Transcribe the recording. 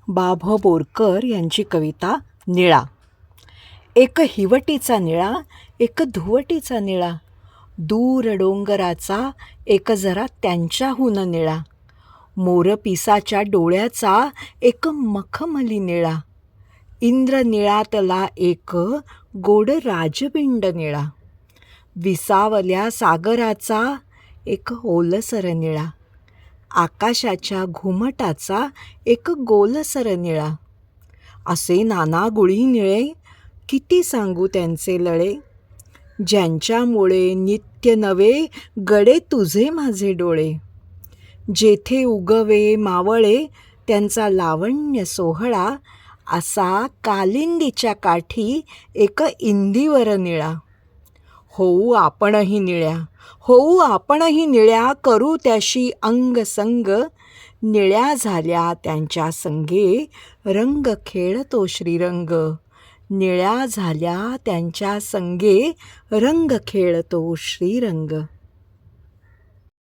बा.भ. बोरकर यांची कविता निळा. एक हिवटीचा निळा, एक धुवटीचा निळा, दूर डोंगराचा एक जरा त्यांच्याहून निळा, मोरपिसाच्या डोळ्याचा एक मखमली निळा, इंद्र निळातला एक गोड राजबिंड निळा, विसावल्या सागराचा एक ओलसर निळा, आकाशाच्या घुमटाचा एक गोलसर निळा, असे नाना गुळी निळे किती सांगू त्यांचे लळे, ज्यांच्यामुळे नित्य नवे गडे तुझे माझे डोळे, जेथे उगवे मावळे त्यांचा लावण्य सोहळा, असा कालिंदीच्या काठी एक इंदीवर निळा. होऊ आपणही निळ्या, होऊ आपणही निळ्या, करू त्याशी अंग संग, निळ्या झाल्या त्यांच्या संगे रंग खेळतो श्रीरंग, निळ्या झाल्या त्यांच्या संगे रंग खेळतो श्रीरंग.